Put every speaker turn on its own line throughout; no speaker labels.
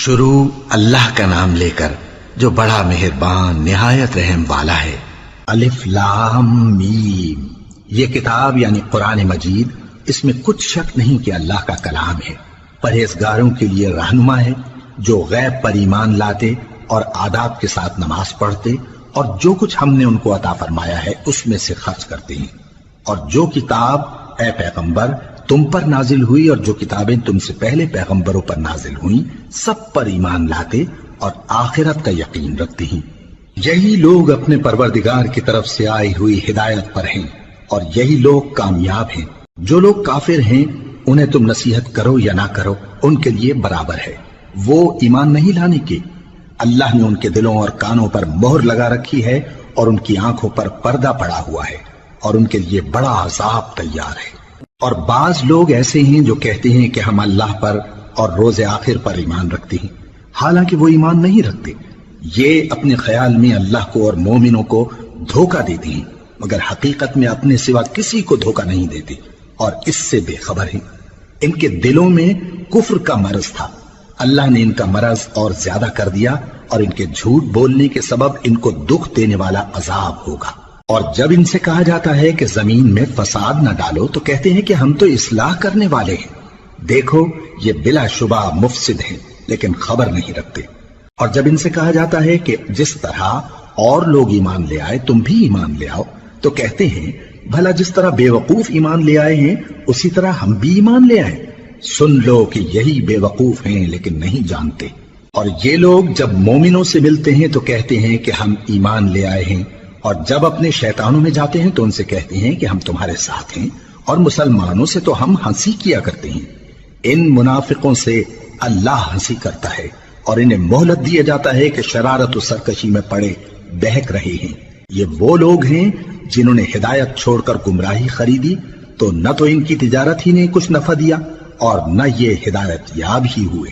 شروع اللہ کا نام لے کر جو بڑا مہربان نہایت رحم والا ہے۔ الف لام میم، یہ کتاب یعنی قرآن مجید، اس میں کچھ شک نہیں کہ اللہ کا کلام ہے، پرہیزگاروں کے لیے رہنما ہے جو غیب پر ایمان لاتے اور آداب کے ساتھ نماز پڑھتے اور جو کچھ ہم نے ان کو عطا فرمایا ہے اس میں سے خرچ کرتے ہیں، اور جو کتاب اے پیغمبر تم پر نازل ہوئی اور جو کتابیں تم سے پہلے پیغمبروں پر نازل ہوئیں سب پر ایمان لاتے اور آخرت کا یقین رکھتے ہیں۔ یہی لوگ اپنے پروردگار کی طرف سے آئی ہوئی ہدایت پر ہیں اور یہی لوگ کامیاب ہیں۔ جو لوگ کافر ہیں انہیں تم نصیحت کرو یا نہ کرو ان کے لیے برابر ہے، وہ ایمان نہیں لانے کے۔ اللہ نے ان کے دلوں اور کانوں پر مہر لگا رکھی ہے اور ان کی آنکھوں پر پردہ پڑا ہوا ہے اور ان کے لیے بڑا عذاب تیار ہے۔ اور بعض لوگ ایسے ہیں جو کہتے ہیں کہ ہم اللہ پر اور روز آخر پر ایمان رکھتے ہیں، حالانکہ وہ ایمان نہیں رکھتے۔ یہ اپنے خیال میں اللہ کو اور مومنوں کو دھوکہ دیتے ہیں، مگر حقیقت میں اپنے سوا کسی کو دھوکہ نہیں دیتے اور اس سے بے خبر ہیں۔ ان کے دلوں میں کفر کا مرض تھا، اللہ نے ان کا مرض اور زیادہ کر دیا اور ان کے جھوٹ بولنے کے سبب ان کو دکھ دینے والا عذاب ہوگا۔ اور جب ان سے کہا جاتا ہے کہ زمین میں فساد نہ ڈالو تو کہتے ہیں کہ ہم تو اصلاح کرنے والے ہیں۔ دیکھو یہ بلا شبہ مفسد ہیں لیکن خبر نہیں رکھتے۔ اور جب ان سے کہا جاتا ہے کہ جس طرح اور لوگ ایمان لے آئے تم بھی ایمان لے آؤ تو کہتے ہیں بھلا جس طرح بے وقوف ایمان لے آئے ہیں اسی طرح ہم بھی ایمان لے آئے۔ سن لو کہ یہی بے وقوف ہیں لیکن نہیں جانتے۔ اور یہ لوگ جب مومنوں سے ملتے ہیں تو کہتے ہیں کہ ہم ایمان لے آئے ہیں، اور جب اپنے شیطانوں میں جاتے ہیں تو ان سے کہتے ہیں کہ ہم تمہارے ساتھ ہیں، اور مسلمانوں سے تو ہم ہنسی کیا کرتے ہیں۔ ان منافقوں سے اللہ ہنسی کرتا ہے اور انہیں مہلت دیا جاتا ہے کہ شرارت و سرکشی میں پڑے بہک رہے ہیں۔ یہ وہ لوگ ہیں جنہوں نے ہدایت چھوڑ کر گمراہی خریدی تو نہ تو ان کی تجارت ہی نے کچھ نفع دیا اور نہ یہ ہدایت یاب ہی ہوئے۔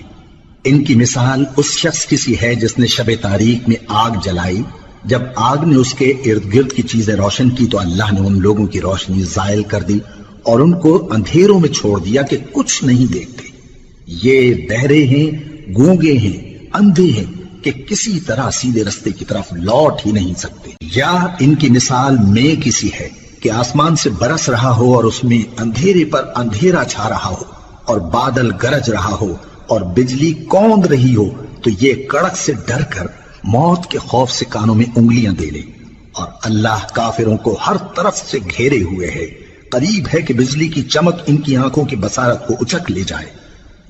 ان کی مثال اس شخص کی سی ہے جس نے شب تاریک میں آگ جلائی، جب آگ نے اس کے ارد گرد کی چیزیں روشن کی تو اللہ نے ان لوگوں کی روشنی زائل کر دی اور ان کو اندھیروں میں چھوڑ دیا کہ کچھ نہیں دیکھتے۔ یہ بہرے ہیں، گونگے ہیں، اندھے ہیں کہ کسی طرح سیدھے رستے کی طرف لوٹ ہی نہیں سکتے۔ یا ان کی مثال میں کسی ہے کہ آسمان سے برس رہا ہو اور اس میں اندھیرے پر اندھیرا چھا رہا ہو اور بادل گرج رہا ہو اور بجلی کوند رہی ہو تو یہ کڑک سے ڈر کر موت کے خوف سے کانوں میں انگلیاں دے لے۔ اور اللہ کافروں کو ہر طرف سے گھیرے ہوئے ہے، قریب ہے کہ بجلی کی چمک ان کی آنکھوں کی بصارت کو اچک لے جائے۔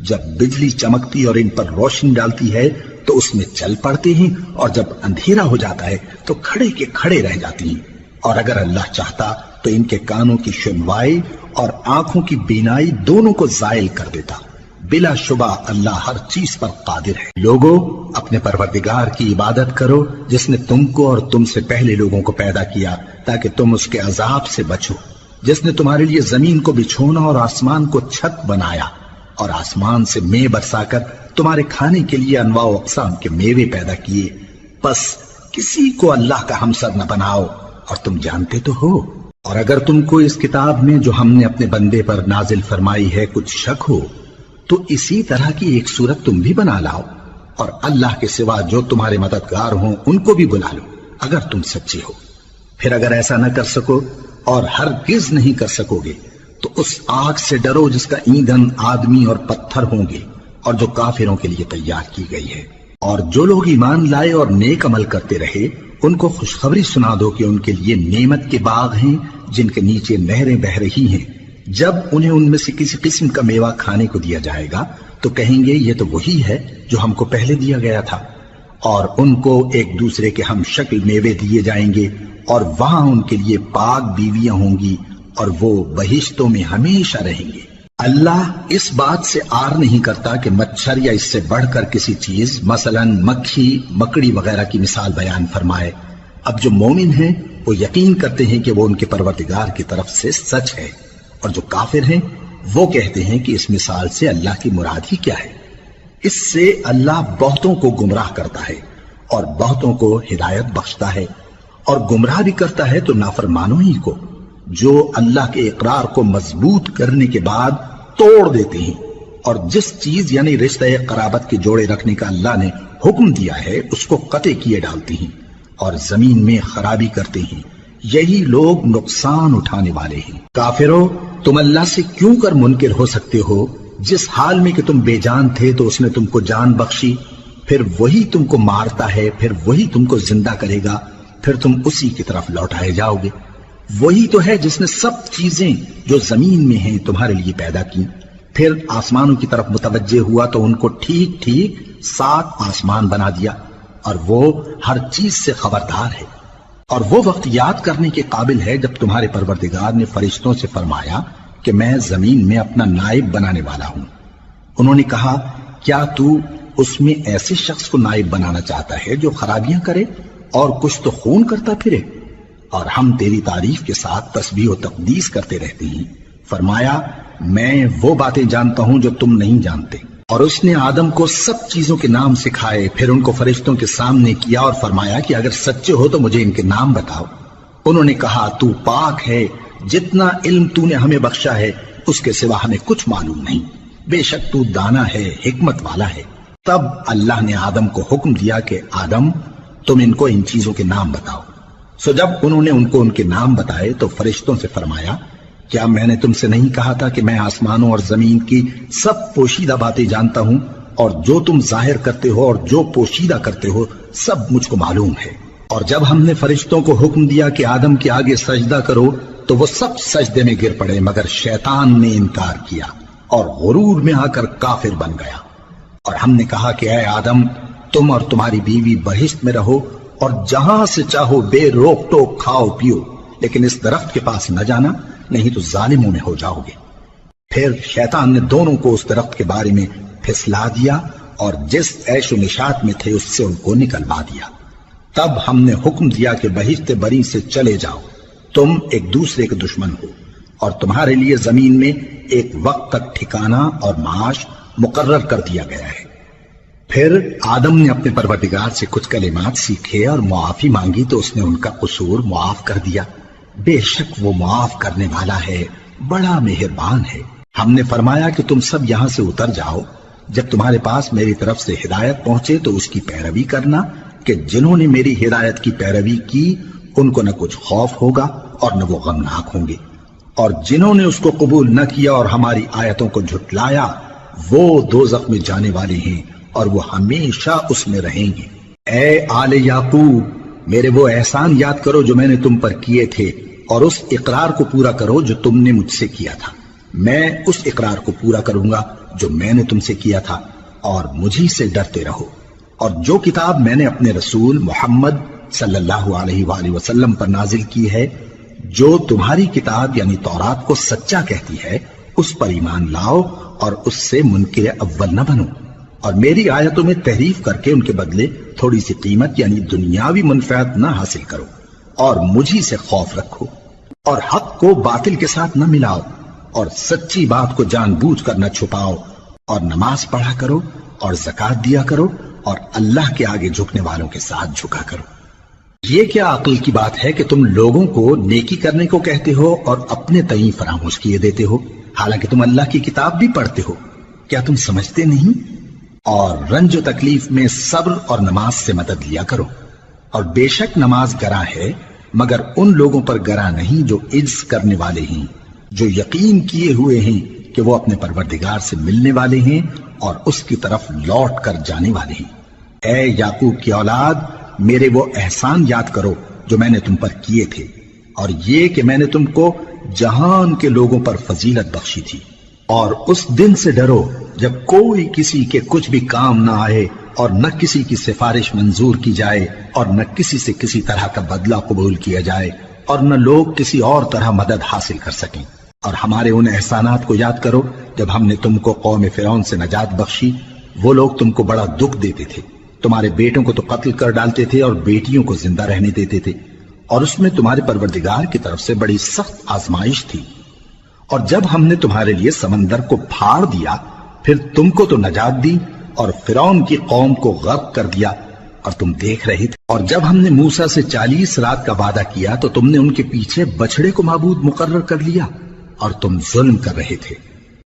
جب بجلی چمکتی اور ان پر روشنی ڈالتی ہے تو اس میں چل پڑتے ہیں، اور جب اندھیرا ہو جاتا ہے تو کھڑے کے کھڑے رہ جاتی ہیں۔ اور اگر اللہ چاہتا تو ان کے کانوں کی سنوائی اور آنکھوں کی بینائی دونوں کو زائل کر دیتا۔ بلا شبہ اللہ ہر چیز پر قادر ہے۔ لوگو اپنے پروردگار کی عبادت کرو جس نے تم کو اور تم سے پہلے لوگوں کو پیدا کیا تاکہ تم اس کے عذاب سے بچو، جس نے تمہارے لیے زمین کو بچھونا اور آسمان کو چھت بنایا اور آسمان سے مے برسا کر تمہارے کھانے کے لیے انواع و اقسام کے میوے پیدا کیے۔ پس کسی کو اللہ کا ہمسر نہ بناؤ اور تم جانتے تو ہو۔ اور اگر تم کو اس کتاب میں جو ہم نے اپنے بندے پر نازل فرمائی ہے کچھ شک ہو تو اسی طرح کی ایک صورت تم بھی بنا لاؤ، اور اللہ کے سوا جو تمہارے مددگار ہوں ان کو بھی بلا لو اگر تم سچے ہو۔ پھر اگر ایسا نہ کر سکو اور ہرگز نہیں کر سکو گے تو اس آگ سے ڈرو جس کا ایندھن آدمی اور پتھر ہوں گے اور جو کافروں کے لیے تیار کی گئی ہے۔ اور جو لوگ ایمان لائے اور نیک عمل کرتے رہے ان کو خوشخبری سنا دو کہ ان کے لیے نعمت کے باغ ہیں جن کے نیچے نہریں بہہ رہی ہیں۔ جب انہیں ان میں سے کسی قسم کا میوہ کھانے کو دیا جائے گا تو کہیں گے یہ تو وہی ہے جو ہم کو پہلے دیا گیا تھا، اور ان کو ایک دوسرے کے ہم شکل میوے دیے جائیں گے اور وہاں ان کے لیے پاک بیویاں ہوں گی اور وہ بہشتوں میں ہمیشہ رہیں گے۔ اللہ اس بات سے آر نہیں کرتا کہ مچھر یا اس سے بڑھ کر کسی چیز مثلا مکھی مکڑی وغیرہ کی مثال بیان فرمائے۔ اب جو مومن ہیں وہ یقین کرتے ہیں کہ وہ ان کے پروردگار کی طرف سے سچ ہے، اور جو کافر ہیں وہ کہتے ہیں کہ اس مثال سے اللہ کی مراد ہی کیا ہے۔ اس سے اللہ بہتوں کو گمراہ کرتا ہے اور بہتوں کو ہدایت بخشتا ہے، اور گمراہ بھی کرتا ہے تو نافرمانوں ہی کو، جو اللہ کے اقرار کو مضبوط کرنے کے بعد توڑ دیتے ہیں اور جس چیز یعنی رشتہ قرابت کے جوڑے رکھنے کا اللہ نے حکم دیا ہے اس کو قطع کیے ڈالتے ہیں اور زمین میں خرابی کرتے ہیں، یہی لوگ نقصان اٹھانے والے ہیں۔ کافرو، تم اللہ سے کیوں کر منکر ہو سکتے ہو؟ جس حال میں کہ تم بے جان تھے تو اس نے تم کو جان بخشی، پھر وہی تم کو مارتا ہے، پھر وہی تم کو زندہ کرے گا، پھر تم اسی کی طرف لوٹائے جاؤ گے۔ وہی تو ہے جس نے سب چیزیں جو زمین میں ہیں تمہارے لیے پیدا کی، پھر آسمانوں کی طرف متوجہ ہوا تو ان کو ٹھیک ٹھیک 7 آسمان بنا دیا، اور وہ ہر چیز سے خبردار ہے۔ اور وہ وقت یاد کرنے کے قابل ہے جب تمہارے پروردگار نے فرشتوں سے فرمایا کہ میں زمین میں اپنا نائب بنانے والا ہوں۔ انہوں نے کہا، کیا تو اس میں ایسے شخص کو نائب بنانا چاہتا ہے جو خرابیاں کرے اور کچھ تو خون کرتا پھرے؟ اور ہم تیری تعریف کے ساتھ تسبیح و تقدیس کرتے رہتے ہیں۔ فرمایا، میں وہ باتیں جانتا ہوں جو تم نہیں جانتے۔ اور اس نے آدم کو سب چیزوں کے نام سکھائے، پھر ان کو فرشتوں کے سامنے کیا اور فرمایا کہ اگر سچے ہو تو مجھے ان کے نام بتاؤ۔ انہوں نے کہا، تو پاک ہے، جتنا علم تو نے ہمیں بخشا ہے اس کے سوا ہمیں کچھ معلوم نہیں، بے شک تو دانا ہے، حکمت والا ہے۔ تب اللہ نے آدم کو حکم دیا کہ آدم، تم ان کو ان چیزوں کے نام بتاؤ۔ سو جب انہوں نے ان کو ان کے نام بتائے تو فرشتوں سے فرمایا، کیا میں نے تم سے نہیں کہا تھا کہ میں آسمانوں اور زمین کی سب پوشیدہ باتیں جانتا ہوں، اور جو تم ظاہر کرتے ہو اور جو پوشیدہ کرتے ہو سب مجھ کو معلوم ہے۔ اور جب ہم نے فرشتوں کو حکم دیا کہ آدم کے آگے سجدہ کرو تو وہ سب سجدے میں گر پڑے مگر شیطان نے انکار کیا اور غرور میں آ کر کافر بن گیا۔ اور ہم نے کہا کہ اے آدم، تم اور تمہاری بیوی بہشت میں رہو اور جہاں سے چاہو بے روک ٹوک کھاؤ پیو، لیکن اس درخت کے پاس نہ جانا، نہیں تو ظالموں میں ہو جاؤ گے۔ پھر شیطان نے دونوں کو اس درخت کے بارے میں پھسلا دیا اور جس عیش و نشاط میں تھے اس سے ان کو نکلوا دیا۔ تب ہم نے حکم دیا کہ بہشت بری سے چلے جاؤ، تم ایک دوسرے کے دشمن ہو، اور تمہارے لیے زمین میں ایک وقت تک ٹھکانہ اور معاش مقرر کر دیا گیا ہے۔ پھر آدم نے اپنے پروردگار سے کچھ کلمات سیکھے اور معافی مانگی تو اس نے ان کا قصور معاف کر دیا۔ بے شک وہ معاف کرنے والا ہے، بڑا مہربان ہے۔ ہم نے فرمایا کہ تم سب یہاں سے اتر جاؤ، جب تمہارے پاس میری طرف سے ہدایت پہنچے تو اس کی پیروی کرنا، کہ جنہوں نے میری ہدایت کی پیروی کی ان کو نہ کچھ خوف ہوگا اور نہ وہ غمناک ہوں گے، اور جنہوں نے اس کو قبول نہ کیا اور ہماری آیتوں کو جھٹلایا وہ دوزخ میں جانے والے ہیں اور وہ ہمیشہ اس میں رہیں گے۔ اے آل یعقوب، میرے وہ احسان یاد کرو جو میں نے تم پر کیے تھے، اور اس اقرار کو پورا کرو جو تم نے مجھ سے کیا تھا۔ میں اس اقرار کو پورا کروں گا جو میں نے تم سے کیا تھا، اور مجھی سے ڈرتے رہو۔ اور جو کتاب میں نے اپنے رسول محمد صلی اللہ علیہ وآلہ وسلم پر نازل کی ہے، جو تمہاری کتاب یعنی تورات کو سچا کہتی ہے، اس پر ایمان لاؤ اور اس سے منکر اول نہ بنو، اور میری آیتوں میں تحریف کر کے ان کے بدلے تھوڑی سی قیمت یعنی دنیاوی منفعت نہ حاصل کرو، اور مجھی سے خوف رکھو، اور حق کو باطل کے ساتھ نہ ملاؤ، اور سچی بات کو جان بوجھ کر نہ چھپاؤ، اور نماز پڑھا کرو اور زکوٰۃ دیا کرو، اور اللہ کے آگے جھکنے والوں کے ساتھ جھکا کرو۔ یہ کیا عقل کی بات ہے کہ تم لوگوں کو نیکی کرنے کو کہتے ہو اور اپنے تئیں فراموش کیے دیتے ہو، حالانکہ تم اللہ کی کتاب بھی پڑھتے ہو؟ کیا تم سمجھتے نہیں؟ اور رنج و تکلیف میں صبر اور نماز سے مدد لیا کرو، اور بے شک نماز گراں ہے مگر ان لوگوں پر گراں نہیں جو عجز کرنے والے ہیں، جو یقین کیے ہوئے ہیں کہ وہ اپنے پروردگار سے ملنے والے ہیں اور اس کی طرف لوٹ کر جانے والے ہیں۔ اے یعقوب کی اولاد، میرے وہ احسان یاد کرو جو میں نے تم پر کیے تھے، اور یہ کہ میں نے تم کو جہان کے لوگوں پر فضیلت بخشی تھی۔ اور اس دن سے ڈرو جب کوئی کسی کے کچھ بھی کام نہ آئے، اور نہ کسی کی سفارش منظور کی جائے، اور نہ کسی سے کسی طرح کا بدلہ قبول کیا جائے، اور نہ لوگ کسی اور طرح مدد حاصل کر سکیں۔ اور ہمارے ان احسانات کو یاد کرو جب ہم نے تم کو قوم فرعون سے نجات بخشی۔ وہ لوگ تم کو بڑا دکھ دیتے تھے، تمہارے بیٹوں کو تو قتل کر ڈالتے تھے اور بیٹیوں کو زندہ رہنے دیتے تھے، اور اس میں تمہارے پروردگار کی طرف سے بڑی سخت آزمائش تھی۔ اور جب ہم نے تمہارے لیے سمندر کو پھاڑ دیا، پھر تم کو تو نجات دی اور فرعون کی قوم کو غرق کر دیا، اور تم دیکھ رہے تھے۔ اور جب ہم نے موسیٰ سے 40 رات کا وعدہ کیا تو تم نے ان کے پیچھے بچڑے کو معبود مقرر کر لیا، اور تم ظلم کر رہے تھے۔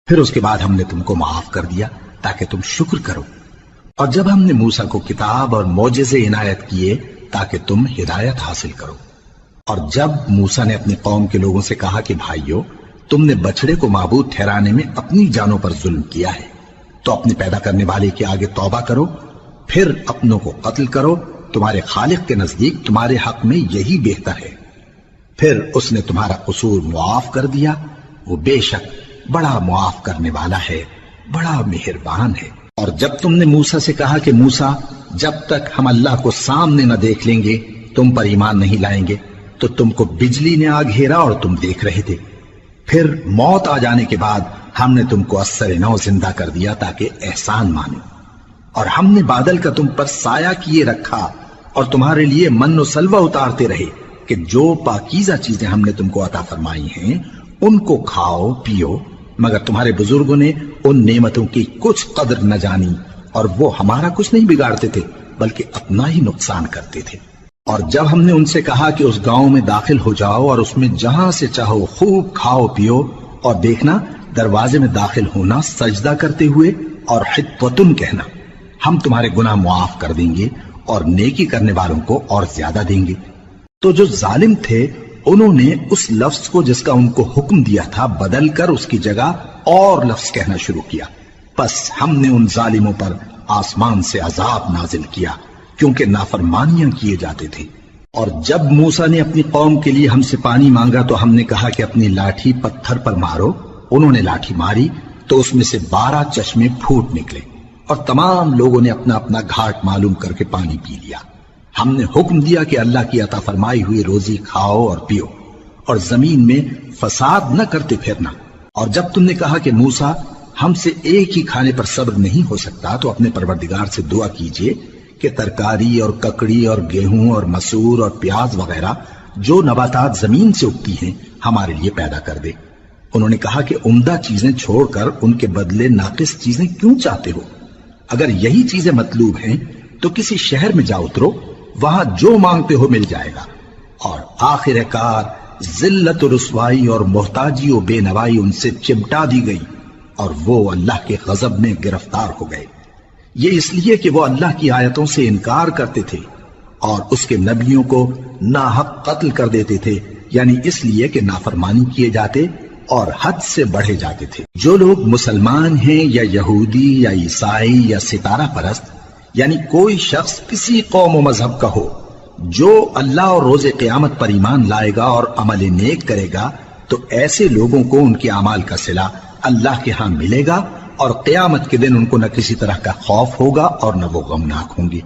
پھر اس کے بعد ہم نے تم کو معاف کر دیا تاکہ تم شکر کرو، اور جب ہم نے موسیٰ کو کتاب اور معجزے عنایت کیے تاکہ تم ہدایت حاصل کرو، اور جب موسیٰ نے اپنی قوم کے لوگوں سے کہا کہ بھائیو، تم نے بچڑے کو معبود ٹھہرانے میں اپنی جانوں پر ظلم کیا ہے، تو اپنے پیدا کرنے والے کے آگے توبہ کرو، پھر اپنوں کو قتل کرو، تمہارے خالق کے نزدیک تمہارے حق میں یہی بہتر ہے۔ پھر اس نے تمہارا قصور معاف کر دیا، وہ بے شک بڑا معاف کرنے والا ہے، بڑا مہربان ہے۔ اور جب تم نے موسیٰ سے کہا کہ موسیٰ، جب تک ہم اللہ کو سامنے نہ دیکھ لیں گے تم پر ایمان نہیں لائیں گے، تو تم کو بجلی نے آ گھیرا اور تم دیکھ رہے تھے، پھر موت آ جانے کے بعد ہم نے تم کو اثر نو زندہ کر دیا تاکہ احسان مانو، اور ہم نے بادل کا تم پر سایہ کیے رکھا اور تمہارے لیے من و سلوہ اتارتے رہے کہ جو پاکیزہ چیزیں ہم نے تم کو عطا فرمائی ہیں ان کو کھاؤ پیو، مگر تمہارے بزرگوں نے ان نعمتوں کی کچھ قدر نہ جانی، اور وہ ہمارا کچھ نہیں بگاڑتے تھے بلکہ اپنا ہی نقصان کرتے تھے۔ اور جب ہم نے ان سے کہا کہ اس گاؤں میں داخل ہو جاؤ اور اس میں جہاں سے چاہو خوب کھاؤ پیو، اور دیکھنا دروازے میں داخل ہونا سجدہ کرتے ہوئے اور حطوتن کہنا، ہم تمہارے گناہ معاف کر دیں گے اور نیکی کرنے والوں کو اور زیادہ دیں گے۔ تو جو ظالم تھے انہوں نے اس لفظ کو جس کا ان کو حکم دیا تھا بدل کر اس کی جگہ اور لفظ کہنا شروع کیا، پس ہم نے ان ظالموں پر آسمان سے عذاب نازل کیا کیونکہ نافرمانیاں کیے جاتے تھے۔ اور جب موسیٰ نے اپنی قوم کے لیے ہم سے پانی مانگا تو ہم نے کہا کہ اپنی لاٹھی پتھر پر مارو، انہوں نے لاٹھی ماری تو اس میں سے 12 چشمے پھوٹ نکلے، اور تمام لوگوں نے اپنا اپنا گھاٹ معلوم کر کے پانی پی لیا۔ ہم نے حکم دیا کہ اللہ کی عطا فرمائی ہوئی روزی کھاؤ اور پیو، اور زمین میں فساد نہ کرتے پھرنا۔ اور جب تم نے کہا کہ موسیٰ، ہم سے ایک ہی کھانے پر صبر نہیں ہو سکتا، تو اپنے پروردگار سے دعا کیجئے کہ ترکاری اور ککڑی اور گیہوں اور مسور اور پیاز وغیرہ جو نباتات زمین سے اگتی ہیں ہمارے لیے پیدا کر دے۔ انہوں نے کہا کہ عمدہ چیزیں چھوڑ کر ان کے بدلے ناقص چیزیں کیوں چاہتے ہو؟ اگر یہی چیزیں مطلوب ہیں تو کسی شہر میں جا اترو، وہاں جو مانگتے ہو مل جائے گا۔ اور آخر کار ذلت و رسوائی اور محتاجی و بے نوائی ان سے چمٹا دی گئی، اور وہ اللہ کے غضب میں گرفتار ہو گئے، یہ اس لیے کہ وہ اللہ کی آیتوں سے انکار کرتے تھے اور اس کے نبیوں کو ناحق قتل کر دیتے تھے، یعنی اس لیے کہ نافرمانی کیے جاتے اور حد سے بڑھے جاتے تھے۔ جو لوگ مسلمان ہیں یا یہودی یا عیسائی یا ستارہ پرست، یعنی کوئی شخص کسی قوم و مذہب کا ہو، جو اللہ اور روز قیامت پر ایمان لائے گا اور عمل نیک کرے گا، تو ایسے لوگوں کو ان کے اعمال کا صلہ اللہ کے ہاں ملے گا، اور قیامت کے دن ان کو نہ کسی طرح کا خوف ہوگا اور نہ وہ غمناک ہوں گے۔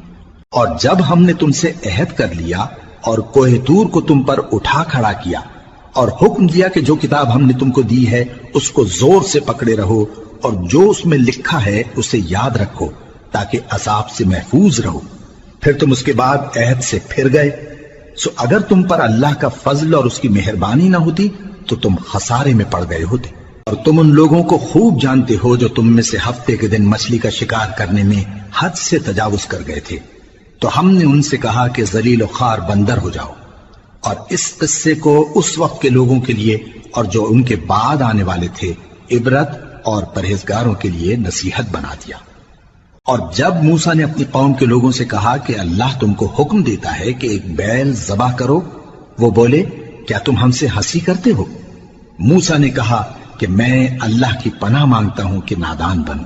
اور جب ہم نے تم سے عہد کر لیا اور کوہ طور کو تم پر اٹھا کھڑا کیا اور حکم دیا کہ جو کتاب ہم نے تم کو دی ہے اس کو زور سے پکڑے رہو، اور جو اس میں لکھا ہے اسے یاد رکھو تاکہ عذاب سے محفوظ رہو، پھر تم اس کے بعد عہد سے پھر گئے، سو اگر تم پر اللہ کا فضل اور اس کی مہربانی نہ ہوتی تو تم خسارے میں پڑ گئے ہوتے۔ اور تم ان لوگوں کو خوب جانتے ہو جو تم میں سے ہفتے کے دن مچھلی کا شکار کرنے میں حد سے تجاوز کر گئے تھے، تو ہم نے ان سے کہا کہ ذلیل و خوار بندر ہو جاؤ، اور اس قصے کو اس وقت کے لوگوں کے لیے اور جو ان کے بعد آنے والے تھے عبرت اور پرہیزگاروں کے لیے نصیحت بنا دیا۔ اور جب موسیٰ نے اپنی قوم کے لوگوں سے کہا کہ اللہ تم کو حکم دیتا ہے کہ ایک بیل ذبح کرو، وہ بولے کیا تم ہم سے ہنسی کرتے ہو؟ موسیٰ نے کہا کہ میں اللہ کی پناہ مانگتا ہوں کہ نادان بنوں۔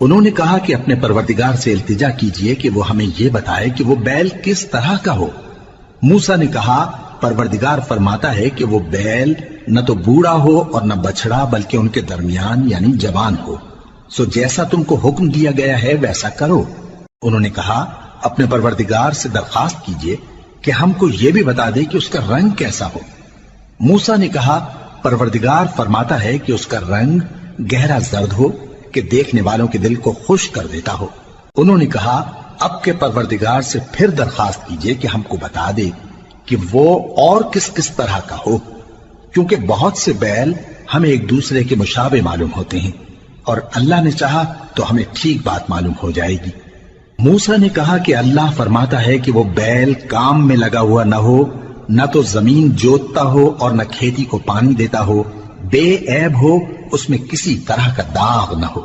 انہوں نے کہا کہ اپنے پروردگار سے التجا کیجئے کہ وہ ہمیں یہ بتائے کہ وہ بیل کس طرح کا ہو۔ موسیٰ نے کہا پروردگار فرماتا ہے کہ وہ بیل نہ تو بوڑھا ہو اور نہ بچڑا بلکہ ان کے درمیان یعنی جوان ہو، سو جیسا تم کو حکم دیا گیا ہے ویسا کرو۔ انہوں نے کہا اپنے پروردگار سے درخواست کیجئے کہ ہم کو یہ بھی بتا دے کہ اس کا رنگ کیسا ہو۔ موسیٰ نے کہا پروردگار فرماتا ہے کہ اس کا رنگ گہرا زرد ہو کہ دیکھنے والوں کے دل کو خوش کر دیتا ہو۔ انہوں نے کہا اب کے پروردگار سے پھر درخواست کیجئے کہ ہم کو بتا دے کہ وہ اور کس کس طرح کا ہو، کیونکہ بہت سے بیل ہمیں ایک دوسرے کے مشابہ معلوم ہوتے ہیں، اور اللہ نے چاہا تو ہمیں ٹھیک بات معلوم ہو جائے گی۔ موسیٰ نے کہا کہ اللہ فرماتا ہے کہ وہ بیل کام میں لگا ہوا نہ ہو، نہ تو زمین جوتتا ہو اور نہ کھیتی کو پانی دیتا ہو، بے عیب ہو، اس میں کسی طرح کا داغ نہ ہو۔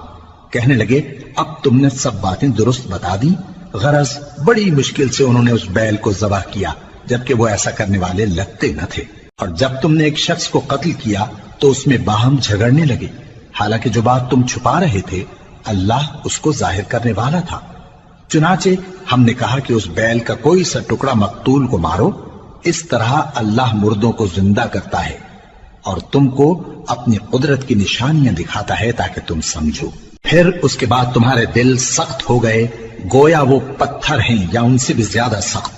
کہنے لگے اب تم نے سب باتیں درست بتا دی۔ غرض بڑی مشکل سے انہوں نے اس بیل کو ذبح کیا، جبکہ وہ ایسا کرنے والے لگتے نہ تھے۔ اور جب تم نے ایک شخص کو قتل کیا تو اس میں باہم جھگڑنے لگے، حالانکہ جو بات تم چھپا رہے تھے اللہ اس کو ظاہر کرنے والا تھا۔ چنانچہ ہم نے کہا کہ اس بیل کا کوئی سا ٹکڑا مقتول کو مارو، اس طرح اللہ مردوں کو زندہ کرتا ہے اور تم کو اپنی قدرت کی نشانیاں دکھاتا ہے تاکہ تم سمجھو۔ پھر اس کے بعد تمہارے دل سخت ہو گئے، گویا وہ پتھر ہیں یا ان سے بھی زیادہ سخت۔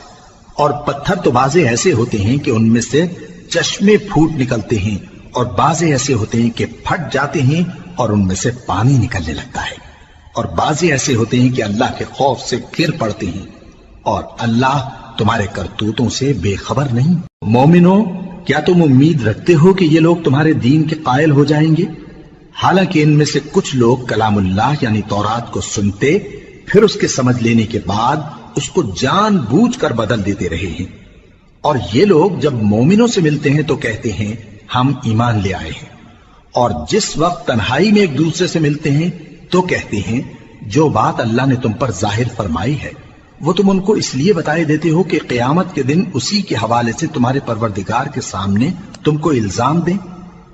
اور پتھر تو بعضے ایسے ہوتے ہیں کہ ان میں سے چشمے پھوٹ نکلتے ہیں، اور بعضے ایسے ہوتے ہیں کہ پھٹ جاتے ہیں اور ان میں سے پانی نکلنے لگتا ہے، اور بعضے ایسے ہوتے ہیں کہ اللہ کے خوف سے گر پڑتے ہیں، اور اللہ تمہارے کرتوتوں سے بے خبر نہیں۔ مومنو، کیا تم امید رکھتے ہو کہ یہ لوگ تمہارے دین کے قائل ہو جائیں گے؟ حالانکہ ان میں سے کچھ لوگ کلام اللہ یعنی تورات کو سنتے، پھر اس کے سمجھ لینے کے بعد اس کو جان بوجھ کر بدل دیتے رہے ہیں۔ اور یہ لوگ جب مومنوں سے ملتے ہیں تو کہتے ہیں ہم ایمان لے آئے ہیں، اور جس وقت تنہائی میں ایک دوسرے سے ملتے ہیں تو کہتے ہیں جو بات اللہ نے تم پر ظاہر فرمائی ہے وہ تم ان کو اس لیے بتائے دیتے ہو کہ قیامت کے دن اسی کے حوالے سے تمہارے پروردگار کے سامنے تم کو الزام دیں۔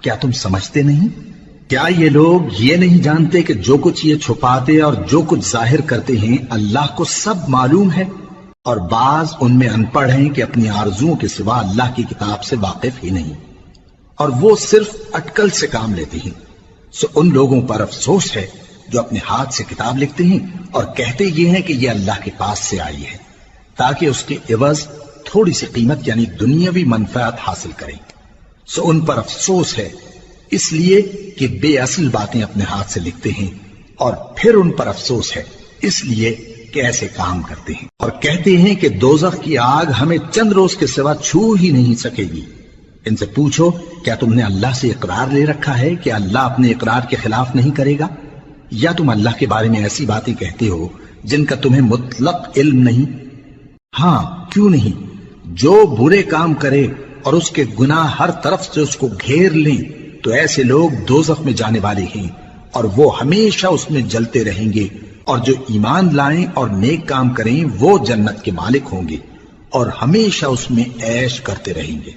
کیا تم سمجھتے نہیں؟ کیا یہ لوگ یہ نہیں جانتے کہ جو کچھ یہ چھپاتے اور جو کچھ ظاہر کرتے ہیں اللہ کو سب معلوم ہے؟ اور بعض ان میں ان پڑھ ہیں کہ اپنی آرزوؤں کے سوا اللہ کی کتاب سے واقف ہی نہیں، اور وہ صرف اٹکل سے کام لیتے ہیں۔ سو ان لوگوں پر افسوس ہے جو اپنے ہاتھ سے کتاب لکھتے ہیں اور کہتے یہ ہیں کہ یہ اللہ کے پاس سے آئی ہے، تاکہ اس کے عوض تھوڑی سی قیمت یعنی دنیاوی منفعت حاصل کریں۔ سو ان پر افسوس ہے اس لیے کہ بے اصل باتیں اپنے ہاتھ سے لکھتے ہیں، اور پھر ان پر افسوس ہے اس لیے کہ ایسے کام کرتے ہیں، اور کہتے ہیں کہ دوزخ کی آگ ہمیں چند روز کے سوا چھو ہی نہیں سکے گی۔ ان سے پوچھو کیا تم نے اللہ سے اقرار لے رکھا ہے کہ اللہ اپنے اقرار کے خلاف نہیں کرے گا؟ یا تم اللہ کے بارے میں ایسی باتیں کہتے ہو جن کا تمہیں مطلق علم نہیں؟ ہاں کیوں نہیں، جو برے کام کرے اور اس کے گناہ ہر طرف سے اس کو گھیر لیں تو ایسے لوگ دوزخ میں جانے والے ہیں، اور وہ ہمیشہ اس میں جلتے رہیں گے، اور جو ایمان لائیں اور نیک کام کریں وہ جنت کے مالک ہوں گے اور ہمیشہ اس میں عیش کرتے رہیں گے۔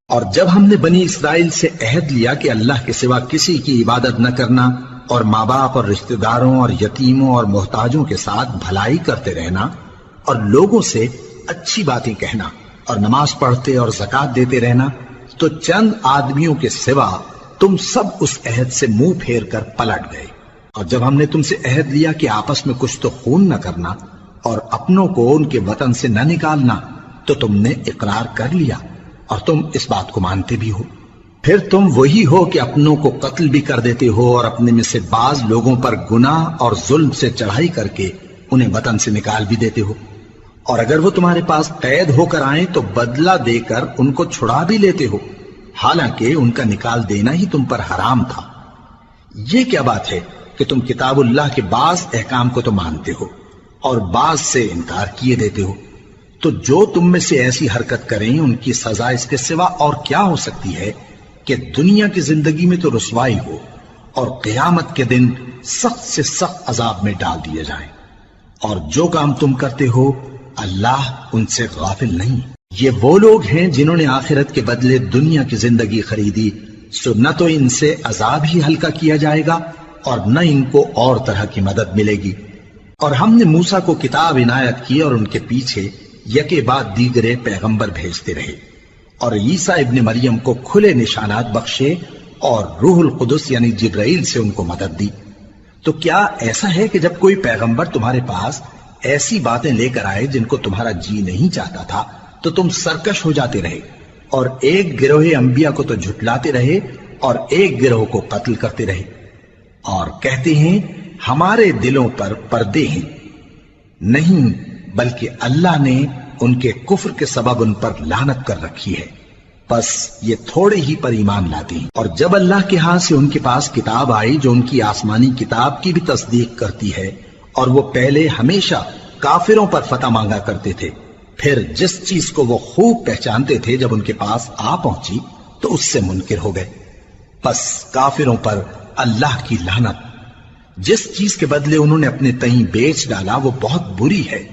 اور جب ہم نے بنی اسرائیل سے عہد لیا کہ اللہ کے سوا کسی کی عبادت نہ کرنا، اور ماں باپ اور رشتہ داروں اور یتیموں اور محتاجوں کے ساتھ بھلائی کرتے رہنا، اور لوگوں سے اچھی باتیں کہنا، اور نماز پڑھتے اور زکوٰۃ دیتے رہنا، تو چند آدمیوں کے سوا تم سب اس عہد سے منہ پھیر کر پلٹ گئے۔ اور جب ہم نے تم سے عہد لیا کہ آپس میں کچھ تو خون نہ کرنا اور اپنوں کو ان کے وطن سے نہ نکالنا، تو تم نے اقرار کر لیا اور تم اس بات کو مانتے بھی ہو۔ پھر تم وہی ہو کہ اپنوں کو قتل بھی کر دیتے ہو، اور اپنے میں سے بعض لوگوں پر گناہ اور ظلم سے چڑھائی کر کے انہیں وطن سے نکال بھی دیتے ہو، اور اگر وہ تمہارے پاس قید ہو کر آئیں تو بدلہ دے کر ان کو چھڑا بھی لیتے ہو، حالانکہ ان کا نکال دینا ہی تم پر حرام تھا۔ یہ کیا بات ہے کہ تم کتاب اللہ کے بعض احکام کو تو مانتے ہو اور بعض سے انکار کیے دیتے ہو؟ تو جو تم میں سے ایسی حرکت کریں ان کی سزا اس کے سوا اور کیا ہو سکتی ہے کہ دنیا کی زندگی میں تو رسوائی ہو اور قیامت کے دن سخت سے سخت عذاب میں ڈال دیے جائیں۔ اور جو کام تم کرتے ہو اللہ ان سے غافل نہیں۔ یہ وہ لوگ ہیں جنہوں نے آخرت کے بدلے دنیا کی زندگی خریدی، سو نہ تو ان سے عذاب ہی ہلکا کیا جائے گا اور نہ ان کو اور طرح کی مدد ملے گی۔ اور ہم نے موسیٰ کو کتاب عنایت کی اور ان کے پیچھے یکے بعد دیگرے پیغمبر بھیجتے رہے، اور عیسیٰ ابن مریم کو کھلے نشانات بخشے اور روح القدس یعنی جبرائیل سے ان کو مدد دی۔ تو کیا ایسا ہے کہ جب کوئی پیغمبر تمہارے پاس ایسی باتیں لے کر آئے جن کو تمہارا جی نہیں چاہتا تھا تو تم سرکش ہو جاتے رہے، اور ایک گروہ انبیاء کو تو جھٹلاتے رہے اور ایک گروہ کو قتل کرتے رہے، اور کہتے ہیں ہمارے دلوں پر پردے ہیں؟ نہیں، بلکہ اللہ نے ان کے کفر کے سبب ان پر لعنت کر رکھی ہے، بس یہ تھوڑے ہی پر ایمان لاتے ہیں۔ اور جب اللہ کے ہاں سے ان کے پاس کتاب آئی جو ان کی آسمانی کتاب کی بھی تصدیق کرتی ہے، اور وہ پہلے ہمیشہ کافروں پر فتح مانگا کرتے تھے، پھر جس چیز کو وہ خوب پہچانتے تھے جب ان کے پاس آ پہنچی تو اس سے منکر ہو گئے۔ پس کافروں پر اللہ کی لعنت۔ جس چیز کے بدلے انہوں نے اپنے تئیں بیچ ڈالا وہ بہت بری ہے،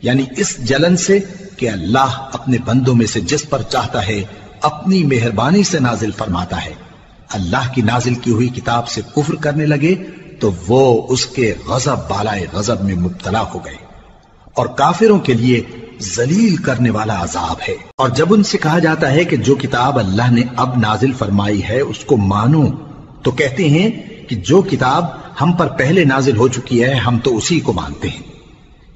یعنی اس جلن سے کہ اللہ اپنے بندوں میں سے جس پر چاہتا ہے اپنی مہربانی سے نازل فرماتا ہے۔ اللہ کی نازل کی ہوئی کتاب سے کفر کرنے لگے تو وہ اس کے غضب بالائے غضب میں مبتلا ہو گئے، اور کافروں کے لیے ذلیل کرنے والا عذاب ہے۔ اور جب ان سے کہا جاتا ہے کہ جو کتاب اللہ نے اب نازل فرمائی ہے اس کو مانو، تو کہتے ہیں کہ جو کتاب ہم پر پہلے نازل ہو چکی ہے ہم تو اسی کو مانتے ہیں،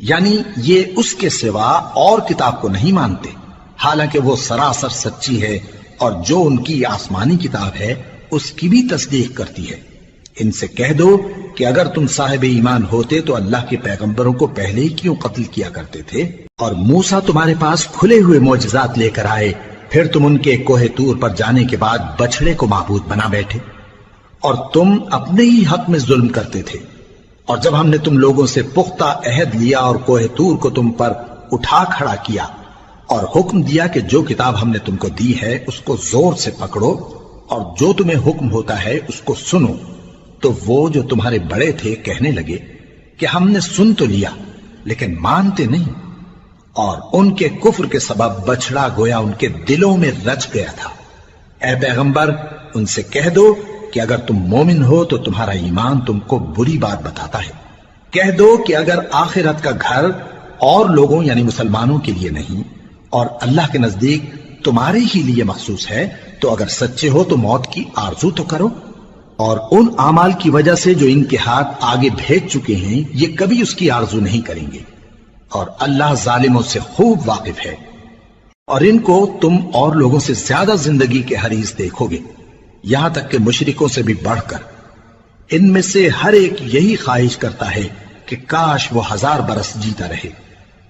یعنی یہ اس کے سوا اور کتاب کو نہیں مانتے، حالانکہ وہ سراسر سچی ہے، اور جو ان کی آسمانی کتاب ہے اس کی بھی تصدیق کرتی ہے۔ ان سے کہہ دو کہ اگر تم صاحب ایمان ہوتے تو اللہ کے پیغمبروں کو پہلے ہی کیوں قتل کیا کرتے تھے؟ اور موسیٰ تمہارے پاس کھلے ہوئے معجزات لے کر آئے، پھر تم ان کے کوہ طور پر جانے کے بعد بچڑے کو معبود بنا بیٹھے، اور تم اپنے ہی حق میں ظلم کرتے تھے۔ اور جب ہم نے تم لوگوں سے پختہ عہد لیا اور کوہ طور کو تم پر اٹھا کھڑا کیا اور حکم دیا کہ جو کتاب ہم نے تم کو دی ہے اس کو زور سے پکڑو اور جو تمہیں حکم ہوتا ہے اس کو سنو، تو وہ جو تمہارے بڑے تھے کہنے لگے کہ ہم نے سن تو لیا لیکن مانتے نہیں، اور ان کے کفر کے سبب بچڑا گویا ان کے دلوں میں رچ گیا تھا۔ اے پیغمبر ان سے کہہ دو کہ اگر تم مومن ہو تو تمہارا ایمان تم کو بری بات بتاتا ہے۔ کہہ دو کہ اگر آخرت کا گھر اور لوگوں یعنی مسلمانوں کے لیے نہیں اور اللہ کے نزدیک تمہارے ہی لیے مخصوص ہے تو اگر سچے ہو تو موت کی آرزو تو کرو، اور ان اعمال کی وجہ سے جو ان کے ہاتھ آگے بھیج چکے ہیں یہ کبھی اس کی آرزو نہیں کریں گے، اور اللہ ظالموں سے خوب واقف ہے۔ اور ان کو تم اور لوگوں سے زیادہ زندگی کے حریص دیکھو گے، یہاں تک کہ مشرکوں سے بھی بڑھ کر۔ ان میں سے ہر ایک یہی خواہش کرتا ہے کہ کاش وہ 1000 برس جیتا رہے،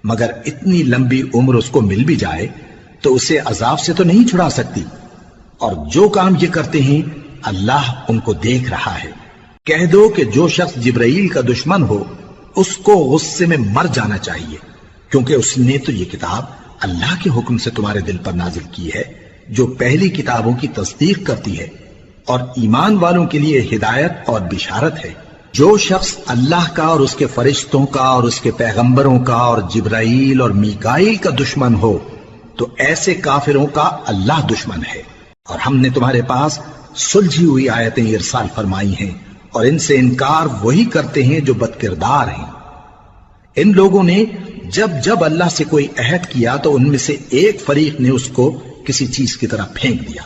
مگر اتنی لمبی عمر اس کو مل بھی جائے تو اسے عذاب سے تو نہیں چھڑا سکتی، اور جو کام یہ کرتے ہیں اللہ ان کو دیکھ رہا ہے۔ کہہ دو کہ جو شخص جبرائیل کا دشمن ہو اس کو غصے میں مر جانا چاہیے، کیونکہ اس نے تو یہ کتاب اللہ کے حکم سے تمہارے دل پر نازل کی ہے جو پہلی کتابوں کی تصدیق کرتی ہے اور ایمان والوں کے لیے ہدایت اور بشارت ہے۔ جو شخص اللہ کا اور اس کے فرشتوں کا اور اس کے پیغمبروں کا اور جبرائیل اور میکائیل کا دشمن ہو تو ایسے کافروں کا اللہ دشمن ہے۔ اور ہم نے تمہارے پاس سلجھی ہوئی آیتیں ارسال فرمائی ہیں، اور ان سے انکار وہی کرتے ہیں جو بد کردار ہیں۔ ان لوگوں نے جب جب اللہ سے کوئی عہد کیا تو ان میں سے ایک فریق نے اس کو کسی چیز کی طرح پھینک دیا۔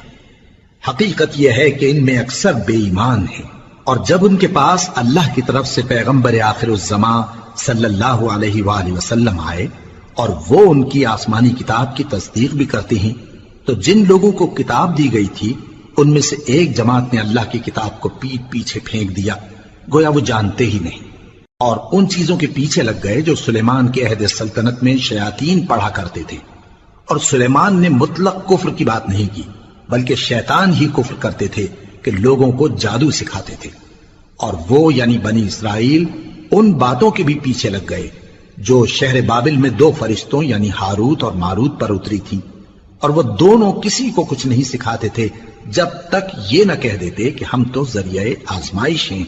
حقیقت یہ ہے کہ ان میں اکثر بے ایمان ہیں، اور جب ان کے پاس اللہ کی طرف سے پیغمبر آخر الزماں صلی اللہ علیہ وآلہ وسلم آئے اور وہ ان کی آسمانی کتاب کی تصدیق بھی کرتے ہیں، تو جن لوگوں کو کتاب دی گئی تھی ان میں سے ایک جماعت نے اللہ کی کتاب کو پیٹ پیچھے پھینک دیا، گویا وہ جانتے ہی نہیں، اور ان چیزوں کے پیچھے لگ گئے جو سلیمان کے عہد سلطنت میں شیاطین پڑھا کرتے تھے۔ اور سلیمان نے مطلق کفر کی بات نہیں کی، بلکہ شیطان ہی کفر کرتے تھے کہ لوگوں کو جادو سکھاتے تھے، اور وہ یعنی بنی اسرائیل ان باتوں کے بھی پیچھے لگ گئے جو شہر بابل میں 2 فرشتوں یعنی ہاروت اور ماروت پر اتری تھی، اور وہ دونوں کسی کو کچھ نہیں سکھاتے تھے جب تک یہ نہ کہہ دیتے کہ ہم تو ذریعہ آزمائش ہیں،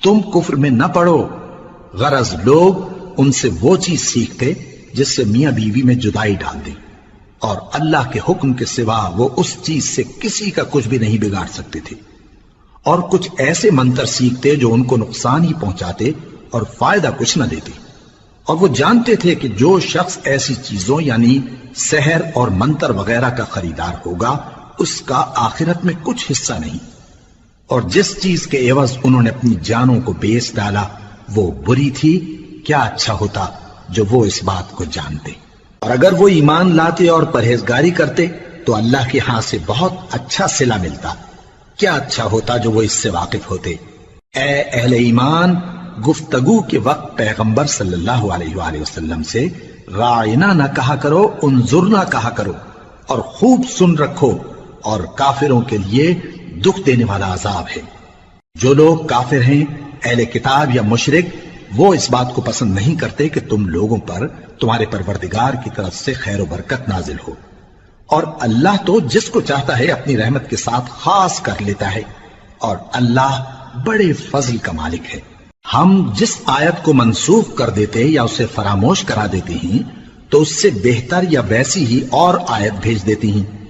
تم کفر میں نہ پڑو۔ غرض لوگ ان سے وہ چیز سیکھتے جس سے میاں بیوی میں جدائی ڈال دیں، اور اللہ کے حکم کے سوا وہ اس چیز سے کسی کا کچھ بھی نہیں بگاڑ سکتے تھے، اور کچھ ایسے منتر سیکھتے جو ان کو نقصان ہی پہنچاتے اور فائدہ کچھ نہ دیتے۔ اور وہ جانتے تھے کہ جو شخص ایسی چیزوں یعنی سحر اور منتر وغیرہ کا خریدار ہوگا اس کا آخرت میں کچھ حصہ نہیں، اور جس چیز کے عوض انہوں نے اپنی جانوں کو بیچ ڈالا وہ بری تھی۔ کیا اچھا ہوتا جو وہ اس بات کو جانتے، اور اگر وہ ایمان لاتے اور پرہیزگاری کرتے تو اللہ کے ہاں سے بہت اچھا صلہ ملتا۔ کیا اچھا ہوتا جو وہ اس سے واقف ہوتے۔ اے اہل ایمان، گفتگو کے وقت پیغمبر صلی اللہ علیہ وآلہ وسلم سے رائنا نہ کہا کرو، انظرنا کہا کرو، اور خوب سن رکھو، اور کافروں کے لیے دکھ دینے والا عذاب ہے۔ جو لوگ کافر ہیں، اہل کتاب یا مشرک، وہ اس بات کو پسند نہیں کرتے کہ تم لوگوں پر تمہارے پروردگار کی طرف سے خیر و برکت نازل ہو، اور اللہ تو جس کو چاہتا ہے اپنی رحمت کے ساتھ خاص کر لیتا ہے، اور اللہ بڑے فضل کا مالک ہے۔ ہم جس آیت کو منسوخ کر دیتے یا اسے فراموش کرا دیتے ہیں تو اس سے بہتر یا ویسی ہی اور آیت بھیج دیتی ہیں۔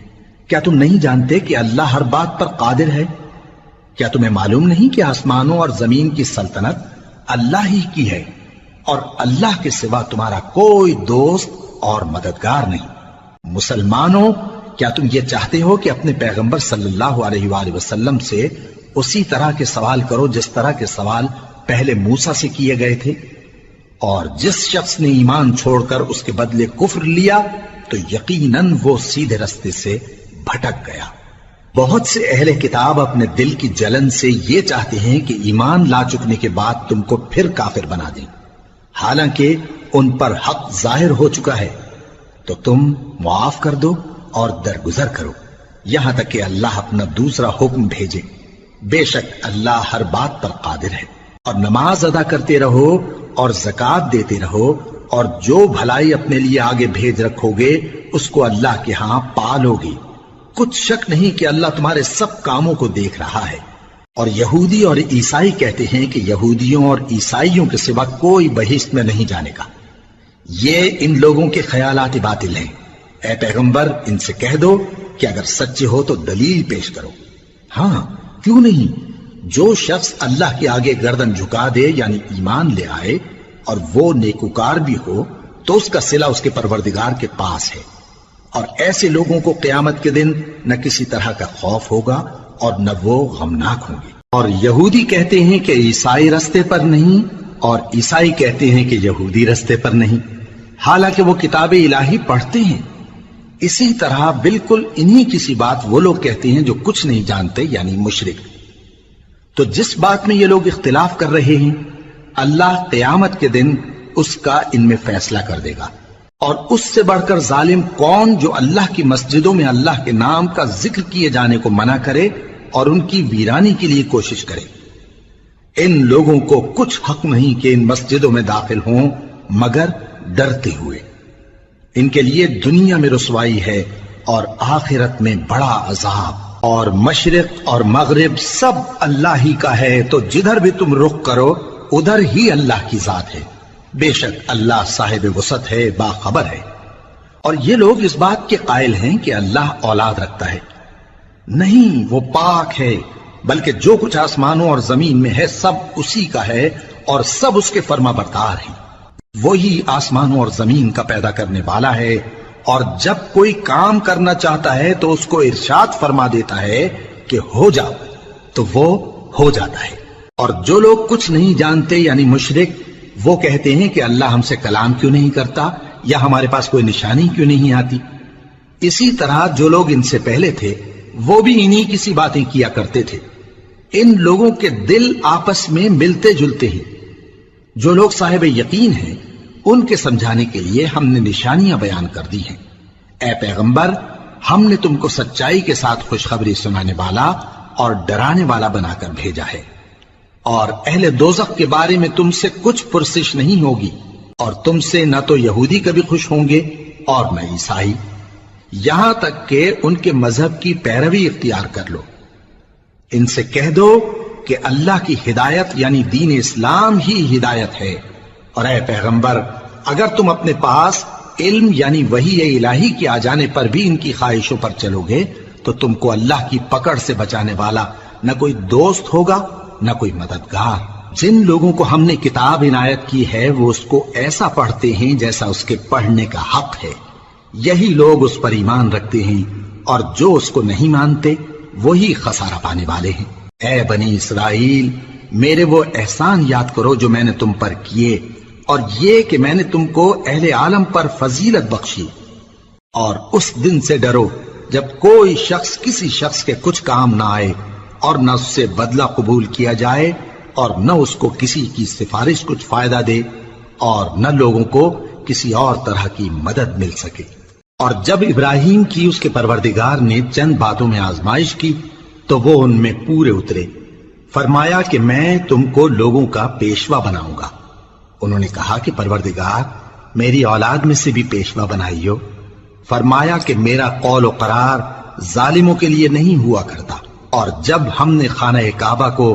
کیا تم نہیں جانتے کہ اللہ ہر بات پر قادر ہے؟ کیا تمہیں معلوم نہیں کہ آسمانوں اور زمین کی سلطنت اللہ ہی کی ہے اور اللہ کے سوا تمہارا کوئی دوست اور مددگار نہیں؟ مسلمانوں، کیا تم یہ چاہتے ہو کہ اپنے پیغمبر صلی اللہ علیہ وآلہ وسلم سے اسی طرح کے سوال کرو جس طرح کے سوال پہلے موسیٰ سے کیے گئے تھے؟ اور جس شخص نے ایمان چھوڑ کر اس کے بدلے کفر لیا تو یقیناً وہ سیدھے رستے سے بھٹک گیا۔ بہت سے اہل کتاب اپنے دل کی جلن سے یہ چاہتے ہیں کہ ایمان لا چکنے کے بعد تم کو پھر کافر بنا دیں، حالانکہ ان پر حق ظاہر ہو چکا ہے۔ تو تم معاف کر دو اور درگزر کرو یہاں تک کہ اللہ اپنا دوسرا حکم بھیجے۔ بے شک اللہ ہر بات پر قادر ہے۔ اور نماز ادا کرتے رہو اور زکوٰۃ دیتے رہو، اور جو بھلائی اپنے لیے آگے بھیج رکھو گے اس کو اللہ کے ہاں پالو گے۔ کچھ شک نہیں کہ اللہ تمہارے سب کاموں کو دیکھ رہا ہے۔ اور یہودی اور عیسائی کہتے ہیں کہ یہودیوں اور عیسائیوں کے سوا کوئی بہشت میں نہیں جانے گا۔ یہ ان لوگوں کے خیالات باطل ہیں۔ اے پیغمبر، ان سے کہہ دو کہ اگر سچے ہو تو دلیل پیش کرو۔ ہاں، کیوں نہیں؟ جو شخص اللہ کے آگے گردن جھکا دے یعنی ایمان لے آئے اور وہ نیکوکار بھی ہو تو اس کا صلہ اس کے پروردگار کے پاس ہے۔ اور ایسے لوگوں کو قیامت کے دن نہ کسی طرح کا خوف ہوگا اور نہ وہ غمناک ہوں گے۔ اور یہودی کہتے ہیں کہ عیسائی رستے پر نہیں، اور عیسائی کہتے ہیں کہ یہودی رستے پر نہیں، حالانکہ وہ کتاب الہی پڑھتے ہیں۔ اسی طرح بالکل انہی کسی بات وہ لوگ کہتے ہیں جو کچھ نہیں جانتے یعنی مشرک۔ تو جس بات میں یہ لوگ اختلاف کر رہے ہیں اللہ قیامت کے دن اس کا ان میں فیصلہ کر دے گا۔ اور اس سے بڑھ کر ظالم کون جو اللہ کی مسجدوں میں اللہ کے نام کا ذکر کیے جانے کو منع کرے اور ان کی ویرانی کے لیے کوشش کرے۔ ان لوگوں کو کچھ حق نہیں کہ ان مسجدوں میں داخل ہوں مگر ڈرتے ہوئے۔ ان کے لیے دنیا میں رسوائی ہے اور آخرت میں بڑا عذاب۔ اور مشرق اور مغرب سب اللہ ہی کا ہے، تو جدھر بھی تم رخ کرو ادھر ہی اللہ کی ذات ہے۔ بے شک اللہ صاحب وسعت ہے، باخبر ہے۔ اور یہ لوگ اس بات کے قائل ہیں کہ اللہ اولاد رکھتا ہے۔ نہیں، وہ پاک ہے، بلکہ جو کچھ آسمانوں اور زمین میں ہے سب اسی کا ہے اور سب اس کے فرما بردار ہیں۔ وہی آسمانوں اور زمین کا پیدا کرنے والا ہے، اور جب کوئی کام کرنا چاہتا ہے تو اس کو ارشاد فرما دیتا ہے کہ ہو جاؤ، تو وہ ہو جاتا ہے۔ اور جو لوگ کچھ نہیں جانتے یعنی مشرک، وہ کہتے ہیں کہ اللہ ہم سے کلام کیوں نہیں کرتا یا ہمارے پاس کوئی نشانی کیوں نہیں آتی۔ اسی طرح جو لوگ ان سے پہلے تھے وہ بھی انہی کسی باتیں کیا کرتے تھے۔ ان لوگوں کے دل آپس میں ملتے جلتے ہیں۔ جو لوگ صاحب یقین ہیں ان کے سمجھانے کے لیے ہم نے نشانیاں بیان کر دی ہیں۔ اے پیغمبر، ہم نے تم کو سچائی کے ساتھ خوشخبری سنانے والا اور ڈرانے والا بنا کر بھیجا ہے۔ اور اہل دوزخ کے بارے میں تم سے کچھ پرسش نہیں ہوگی، اور تم سے نہ تو یہودی کبھی خوش ہوں گے اور نہ عیسائی، یہاں تک کہ ان کے مذہب کی پیروی اختیار کر لو۔ ان سے کہہ دو کہ اللہ کی ہدایت یعنی دین اسلام ہی ہدایت ہے۔ اور اے پیغمبر، اگر تم اپنے پاس علم یعنی وحی الہی کے آ جانے پر بھی ان کی خواہشوں پر چلو گے تو تم کو اللہ کی پکڑ سے بچانے والا نہ کوئی دوست ہوگا نہ کوئی مددگار۔ جن لوگوں کو ہم نے کتاب عنایت کی ہے وہ اس کو ایسا پڑھتے ہیں جیسا اس کے پڑھنے کا حق ہے، یہی لوگ اس پر ایمان رکھتے ہیں، اور جو اس کو نہیں مانتے وہی خسارہ پانے والے ہیں۔ اے بنی اسرائیل، میرے وہ احسان یاد کرو جو میں نے تم پر کیے، اور یہ کہ میں نے تم کو اہل عالم پر فضیلت بخشی۔ اور اس دن سے ڈرو جب کوئی شخص کسی شخص کے کچھ کام نہ آئے اور نہ اس سے بدلہ قبول کیا جائے اور نہ اس کو کسی کی سفارش کچھ فائدہ دے اور نہ لوگوں کو کسی اور طرح کی مدد مل سکے۔ اور جب ابراہیم کی اس کے پروردگار نے چند باتوں میں آزمائش کی تو وہ ان میں پورے اترے۔ فرمایا کہ میں تم کو لوگوں کا پیشوا بناؤں گا۔ انہوں نے کہا کہ پروردگار، میری اولاد میں سے بھی پیشوا بنائیو۔ فرمایا کہ میرا قول و قرار ظالموں کے لیے نہیں ہوا کرتا۔ اور جب ہم نے خانہ کعبہ کو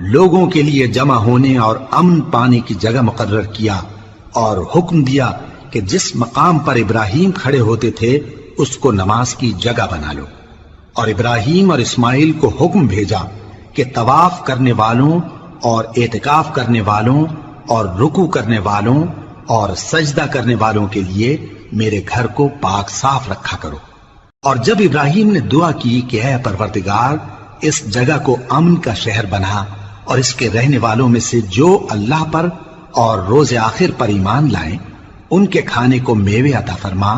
لوگوں کے لیے جمع ہونے اور امن پانے کی جگہ مقرر کیا اور حکم دیا کہ جس مقام پر ابراہیم کھڑے ہوتے تھے اس کو نماز کی جگہ بنا لو، اور ابراہیم اور اسماعیل کو حکم بھیجا کہ طواف کرنے والوں اور اعتکاف کرنے والوں اور رکوع کرنے والوں اور سجدہ کرنے والوں کے لیے میرے گھر کو پاک صاف رکھا کرو۔ اور جب ابراہیم نے دعا کی کہ اے پروردگار اس جگہ کو امن کا شہر بنا اور اس کے رہنے والوں میں سے جو اللہ پر اور روز آخر پر ایمان لائیں ان کے کھانے کو میوے عطا فرما،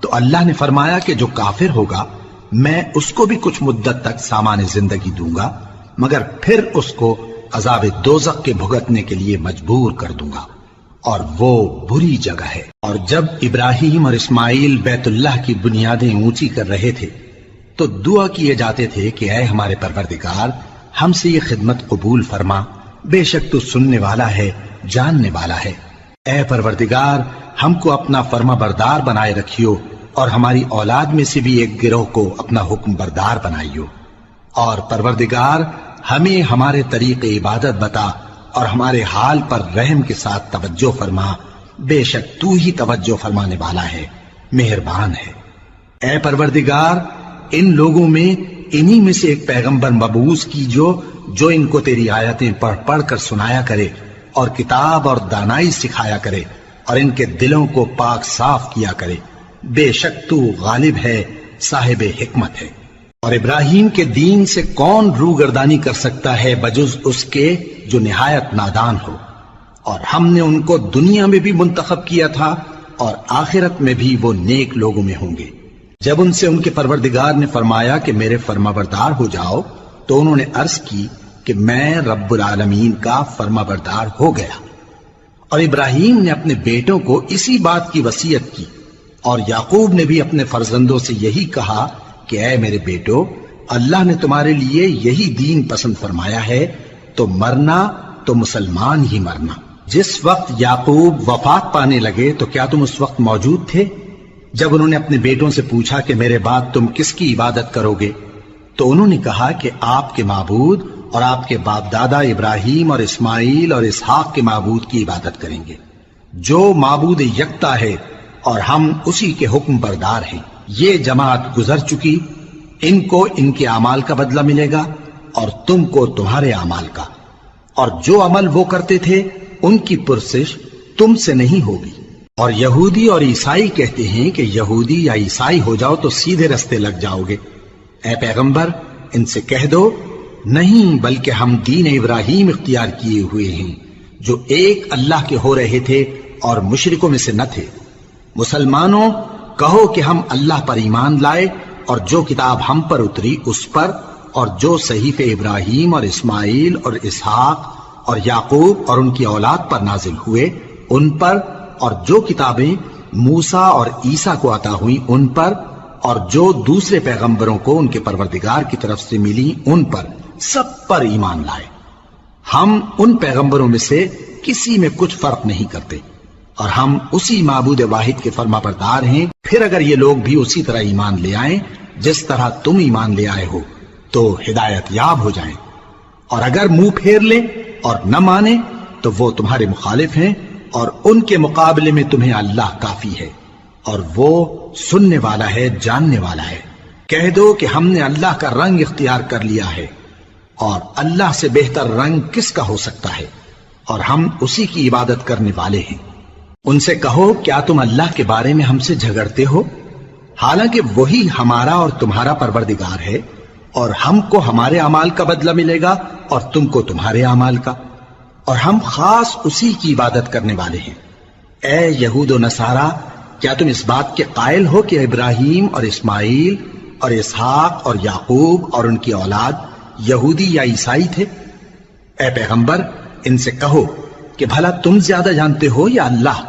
تو اللہ نے فرمایا کہ جو کافر ہوگا میں اس کو بھی کچھ مدت تک سامان زندگی دوں گا، مگر پھر اس کو عذاب دوزخ کے بھگتنے کے لیے مجبور کر دوں گا، اور وہ بری جگہ ہے۔ اور جب ابراہیم اور اسماعیل بیت اللہ کی بنیادیں اونچی کر رہے تھے تو دعا کیے جاتے تھے کہ اے ہمارے پروردگار ہم سے یہ خدمت قبول فرما، بے شک تو سننے والا ہے، جاننے والا ہے۔ اے پروردگار ہم کو اپنا فرما بردار بنائے رکھیو، اور ہماری اولاد میں سے بھی ایک گروہ کو اپنا حکم بردار بنائیو، اور پروردگار ہمیں ہمارے طریق عبادت بتا اور ہمارے حال پر رحم کے ساتھ توجہ فرما، بے شک تو ہی توجہ فرمانے والا ہے، مہربان ہے۔ اے پروردگار ان لوگوں میں انہی میں سے ایک پیغمبر مبعوث کیجو جو ان کو تیری آیتیں پڑھ پڑھ کر سنایا کرے اور کتاب اور دانائی سکھایا کرے اور ان کے دلوں کو پاک صاف کیا کرے، بے شک تو غالب ہے، صاحب حکمت ہے۔ اور ابراہیم کے دین سے کون روگردانی کر سکتا ہے بجز اس کے جو نہایت نادان ہو، اور ہم نے ان کو دنیا میں بھی منتخب کیا تھا اور آخرت میں بھی وہ نیک لوگوں میں ہوں گے۔ جب ان سے ان کے پروردگار نے فرمایا کہ میرے فرما بردار ہو جاؤ تو انہوں نے عرض کی کہ میں رب العالمین کا فرما بردار ہو گیا۔ اور ابراہیم نے اپنے بیٹوں کو اسی بات کی وصیت کی، اور یعقوب نے بھی اپنے فرزندوں سے یہی کہا کہ اے میرے بیٹو، اللہ نے تمہارے لیے یہی دین پسند فرمایا ہے، تو مرنا تو مسلمان ہی مرنا۔ جس وقت یعقوب وفات پانے لگے تو کیا تم اس وقت موجود تھے جب انہوں نے اپنے بیٹوں سے پوچھا کہ میرے بعد تم کس کی عبادت کرو گے؟ تو انہوں نے کہا کہ آپ کے معبود اور آپ کے باپ دادا ابراہیم اور اسماعیل اور اسحاق کے معبود کی عبادت کریں گے، جو معبود یکتا ہے اور ہم اسی کے حکم بردار ہیں۔ یہ جماعت گزر چکی، ان کو ان کے اعمال کا بدلہ ملے گا اور تم کو تمہارے اعمال کا، اور جو عمل وہ کرتے تھے ان کی پرسش تم سے نہیں ہوگی۔ اور یہودی اور عیسائی کہتے ہیں کہ یہودی یا عیسائی ہو جاؤ تو سیدھے رستے لگ جاؤ گے۔ اے پیغمبر ان سے کہہ دو نہیں، بلکہ ہم دین ابراہیم اختیار کیے ہوئے ہیں جو ایک اللہ کے ہو رہے تھے اور مشرکوں میں سے نہ تھے۔ مسلمانوں کہو کہ ہم اللہ پر ایمان لائے اور جو کتاب ہم پر اتری اس پر، اور جو صحیفے ابراہیم اور اسماعیل اور اسحاق اور یعقوب اور ان کی اولاد پر نازل ہوئے ان پر، اور جو کتابیں موسیٰ اور عیسیٰ کو عطا ہوئیں ان پر، اور جو دوسرے پیغمبروں کو ان کے پروردگار کی طرف سے ملی ان پر، سب پر ایمان لائے۔ ہم ان پیغمبروں میں سے کسی میں کچھ فرق نہیں کرتے، اور ہم اسی معبود واحد کے فرما بردار ہیں۔ پھر اگر یہ لوگ بھی اسی طرح ایمان لے آئیں جس طرح تم ایمان لے آئے ہو تو ہدایت یاب ہو جائیں، اور اگر منہ پھیر لیں اور نہ مانیں تو وہ تمہارے مخالف ہیں، اور ان کے مقابلے میں تمہیں اللہ کافی ہے، اور وہ سننے والا ہے، جاننے والا ہے۔ کہہ دو کہ ہم نے اللہ کا رنگ اختیار کر لیا ہے، اور اللہ سے بہتر رنگ کس کا ہو سکتا ہے، اور ہم اسی کی عبادت کرنے والے ہیں۔ ان سے کہو کیا تم اللہ کے بارے میں ہم سے جھگڑتے ہو، حالانکہ وہی ہمارا اور تمہارا پروردگار ہے، اور ہم کو ہمارے اعمال کا بدلہ ملے گا اور تم کو تمہارے اعمال کا، اور ہم خاص اسی کی عبادت کرنے والے ہیں۔ اے یہود و نصارا، کیا تم اس بات کے قائل ہو کہ ابراہیم اور اسماعیل اور اسحاق اور یعقوب اور ان کی اولاد یہودی یا عیسائی تھے؟ اے پیغمبر ان سے کہو کہ بھلا تم زیادہ جانتے ہو یا اللہ؟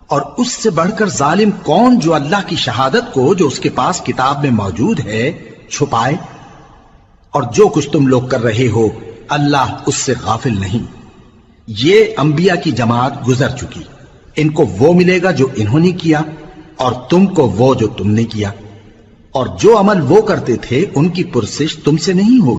اور اس سے بڑھ کر ظالم کون جو اللہ کی شہادت کو جو اس کے پاس کتاب میں موجود ہے چھپائے؟ اور جو کچھ تم لوگ کر رہے ہو اللہ اس سے غافل نہیں۔ یہ انبیاء کی جماعت گزر چکی، ان کو وہ ملے گا جو انہوں نے کیا، اور تم کو وہ جو تم نے کیا۔ اور جو عمل وہ کرتے تھے ان کی پرسش تم سے نہیں ہوگی.